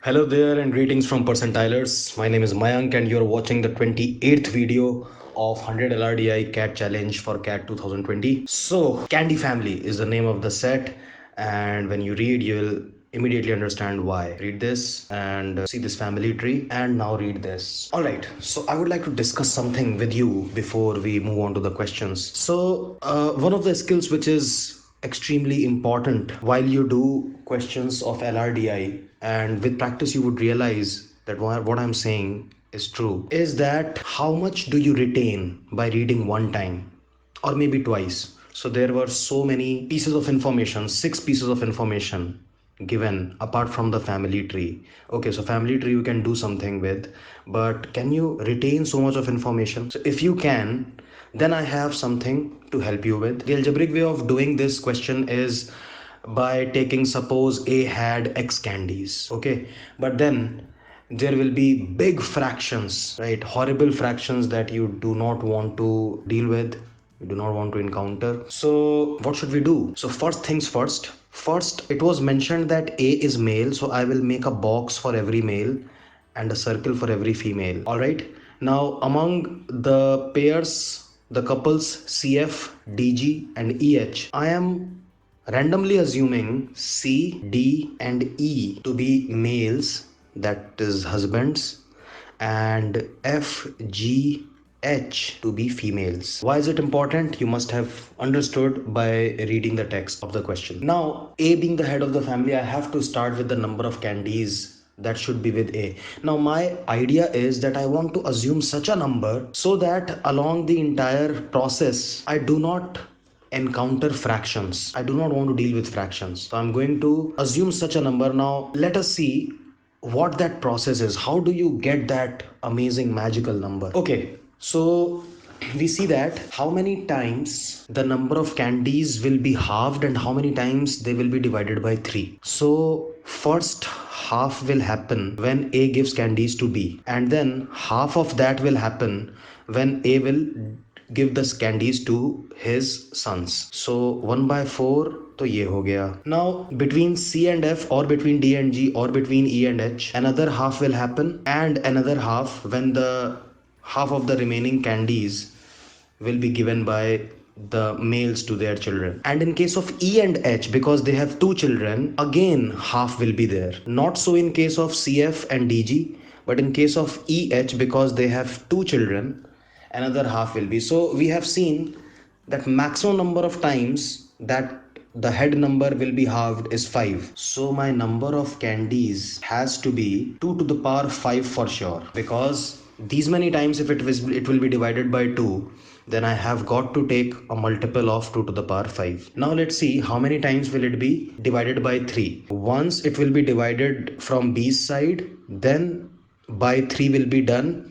Hello there and greetings from Percentilers. My name is Mayank and you're watching the 28th video of 100 LRDI CAT Challenge for CAT 2020. So, Candy Family is the name of the set, and when you read, you'll immediately understand why. Read this and see this family tree, and now read this. Alright, so I would like to discuss something with you before we move on to the questions. So, one of the skills which is extremely important while you do questions of LRDI, and with practice you would realize that what I'm saying is true, is that how much do you retain by reading one time or maybe twice. So there were so many pieces of information, six pieces of information given apart from the family tree. Okay, so family tree you can do something with, but can you retain so much of information? So if you can, then I have something to help you with. The algebraic way of doing this question is by taking, suppose A had X candies, okay, but then there will be big fractions, right? Horrible fractions that you do not want to deal with, you do not want to encounter. So what should we do? So first things first. First, it was mentioned that A is male, so I will make a box for every male and a circle for every female. All right. Now, among the pairs, the couples CF, DG, and EH, I am randomly assuming C, D, and E to be males, that is husbands, and F, G, H to be females. Why is it important? You must have understood by reading the text of the question. Now, A being the head of the family, I have to start with the number of candies that should be with A. Now, my idea is that I want to assume such a number so that along the entire process, I do not encounter fractions. I do not want to deal with fractions. So I'm going to assume such a number. Now, let us see what that process is. How do you get that amazing magical number? Okay, so we see that how many times the number of candies will be halved and how many times they will be divided by 3. So first half will happen when A gives candies to B, and then half of that will happen when A will give the candies to his sons. So 1 by 4 तो ये हो गया. Now between C and F, or between D and G, or between E and H, another half will happen, and another half when the half of the remaining candies will be given by the males to their children. And in case of E and H, because they have two children, again half will be there. Not so in case of CF and DG, but in case of EH, because they have two children, another half will be. So we have seen that maximum number of times that the head number will be halved is 5. So my number of candies has to be 2 to the power 5 for sure, because these many times if it will be divided by 2, then I have got to take a multiple of 2 to the power 5. Now let's see how many times will it be divided by 3. Once it will be divided from B's side, then by 3 will be done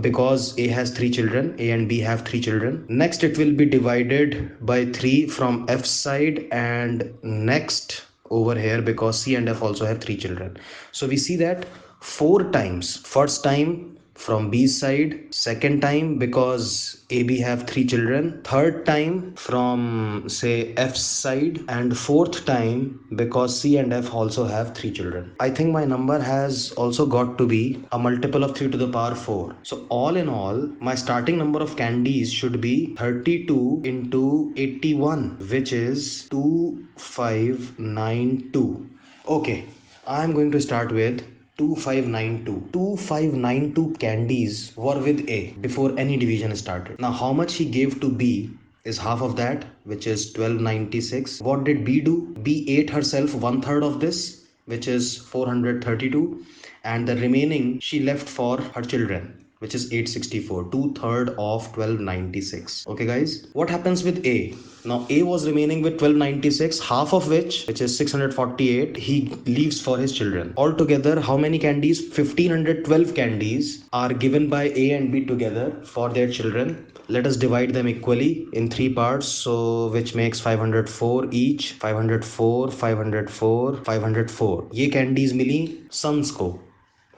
because A has 3 children, A and B have 3 children. Next it will be divided by 3 from F side, and next over here because C and F also have 3 children. So we see that 4 times. First time from B side, second time because AB have 3 children, third time from say F side, and fourth time because C and F also have 3 children. I think my number has also got to be a multiple of 3 to the power 4. So all in all, my starting number of candies should be 32 into 81, which is 2592. Okay, I'm going to start with 2592. 2592 candies were with A before any division started. Now, how much he gave to B is half of that, which is 1296. What did B do? B ate herself one third of this, which is 432, and the remaining she left for her children, which is 864, 2/3 of 1296. Okay guys, what happens with A? Now A was remaining with 1296, half of which is 648, he leaves for his children. Altogether, how many candies? 1512 candies are given by A and B together for their children. Let us divide them equally in 3 parts, so which makes 504 each. 504, 504, 504. ये candies मिली sons को,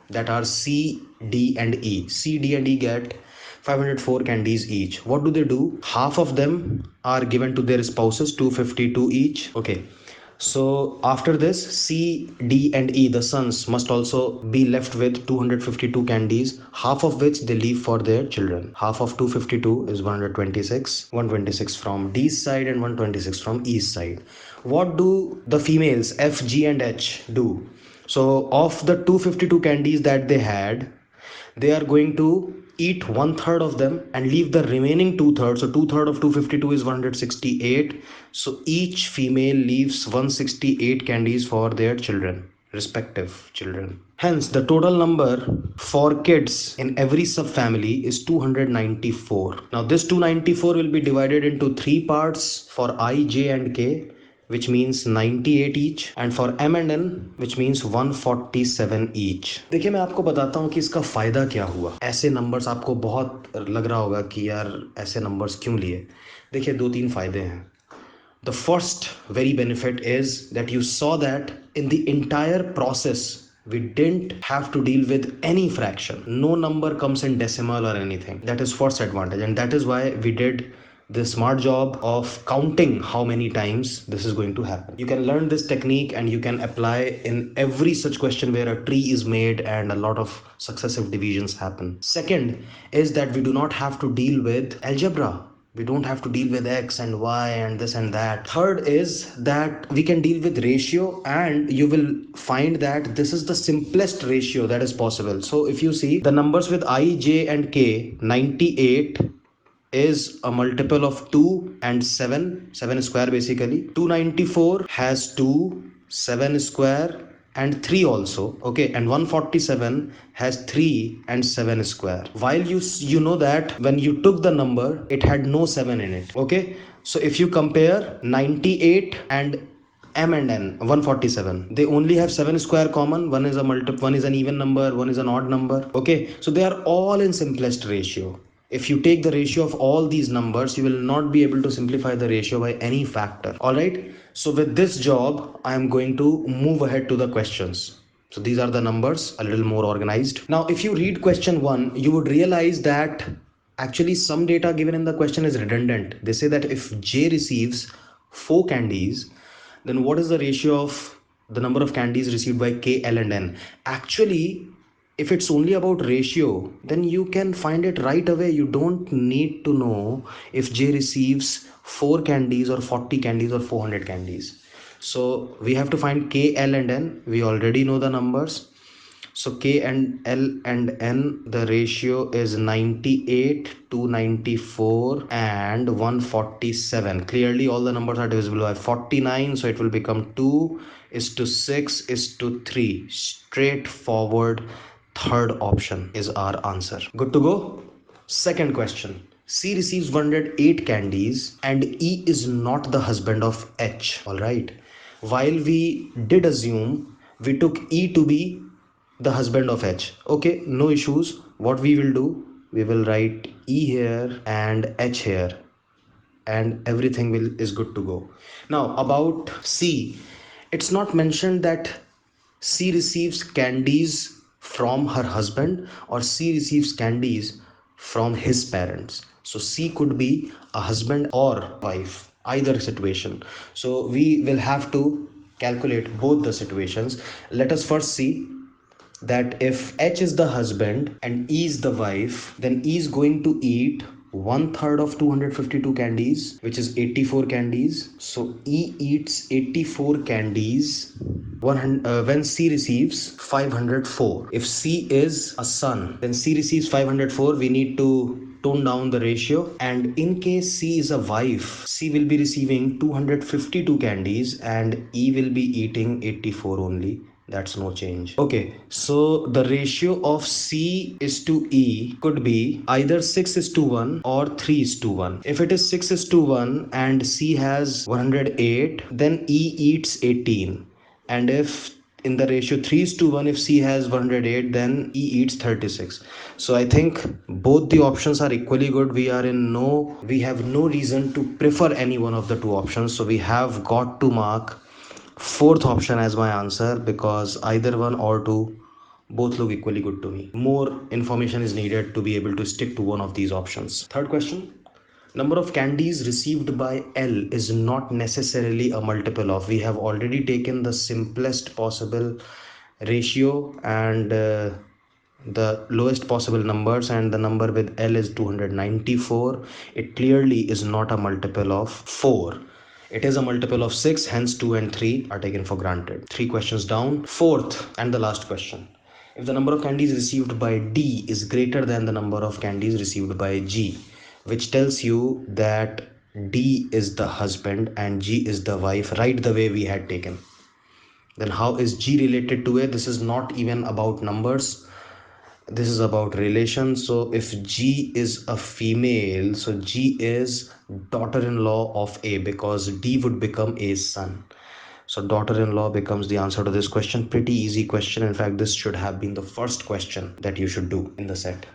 that are C, D, and E. C, D, and E get 504 candies each. What do? Half of them are given to their spouses, 252 each. Okay. So after this, C, D, and E, the sons, must also be left with 252 candies, half of which they leave for their children. Half of 252 is 126, 126 from D's side and 126 from E's side. What do the females F, G, and H do? So of the 252 candies that they had, they are going to eat one third of them and leave the remaining two thirds. So two third of 252 is 168. So each female leaves 168 candies for their children, respective children. Hence, the total number for kids in every subfamily is 294. Now, this 294 will be divided into three parts for I, J, and K, which means 98 each, and for M and N which means 147 each. देखिए मैं आपको बताता हूँ कि इसका फ़ायदा क्या हुआ. ऐसे नंबर्स आपको बहुत लग रहा होगा कि यार ऐसे नंबर्स क्यों लिए. देखिए दो तीन फ़ायदे हैं. The first very benefit is that you saw that in the entire process we didn't have to deal with any fraction. No number comes in decimal or anything. That is first advantage, and that is why we did the smart job of counting how many times this is going to happen. You can learn this technique and you can apply in every such question where a tree is made and a lot of successive divisions happen. Second is that we do not have to deal with algebra. We don't have to deal with x and y and this and that. Third is that we can deal with ratio, and you will find that this is the simplest ratio that is possible. So if you see the numbers with I, J, and K, 98 is a multiple of 2 and 7 square basically. 294 has 2, 7 square, and 3 also. Okay, and 147 has 3 and 7 square. While you know that when you took the number, it had no 7 in it. Okay, so if you compare 98 and M and N, 147, they only have 7 square common. One is a one is an even number, one is an odd number. Okay, so they are all in simplest ratio. If you take the ratio of all these numbers, you will not be able to simplify the ratio by any factor. All right, so with this job I am going to move ahead to the questions. So these are the numbers, a little more organized. Now if you read question 1, you would realize that actually some data given in the question is redundant. They say that if J receives 4 candies, then what is the ratio of the number of candies received by K, L, and N? Actually, if it's only about ratio, then you can find it right away. You don't need to know if J receives 4 candies or 40 candies or 400 candies. So we have to find K, L, and N. We already know the numbers. So K and L and N, the ratio is 98 to 94 and 147. Clearly all the numbers are divisible by 49, so it will become 2 is to 6 is to 3. Straightforward. Third option is our answer. Good to go? Second question. C receives 108 candies and E is not the husband of H. Alright. While we did assume, we took E to be the husband of H. Okay, no issues. What we will do, we will write E here and H here, and everything is good to go. Now about C, it's not mentioned that C receives candies from her husband or C receives candies from his parents. So C could be a husband or wife, either situation. So we will have to calculate both the situations. Let us first see that if H is the husband and E is the wife, then E is going to eat one third of 252 candies, which is 84 candies. So E eats 84 candies when C receives 504. If C is a son, then C receives 504. We need to tone down the ratio, and in case C is a wife, C will be receiving 252 candies and E will be eating 84 only. That's no change. Okay, so the ratio of C is to E could be either 6 is to 1 or 3 is to 1. If it is 6 is to 1 and C has 108, then E eats 18. And if in the ratio 3 is to 1, if C has 108, then E eats 36. So I think both the options are equally good. We have no reason to prefer any one of the two options. So we have got to mark fourth option as my answer, because either one or two both look equally good to me. More information is needed to be able to stick to one of these options. Third question. Number of candies received by L is not necessarily a multiple of. We have already taken the simplest possible ratio and the lowest possible numbers, and the number with L is 294. It clearly is not a multiple of 4. It is a multiple of 6, hence 2 and 3 are taken for granted. 3 questions down. Fourth and the last question. If the number of candies received by D is greater than the number of candies received by G, which tells you that D is the husband and G is the wife, right the way we had taken, then how is G related to A? This is not even about numbers. This is about relation. So if G is a female, so G is daughter-in-law of A, because D would become A's son. So daughter-in-law becomes the answer to this question. Pretty easy question. In fact, this should have been the first question that you should do in the set.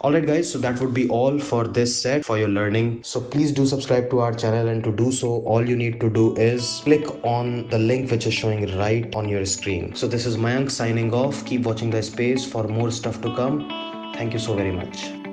Alright guys, so that would be all for this set for your learning. So please do subscribe to our channel, and to do so all you need to do is click on the link which is showing right on your screen. So this is Mayank signing off. Keep watching the space for more stuff to come. Thank you so very much.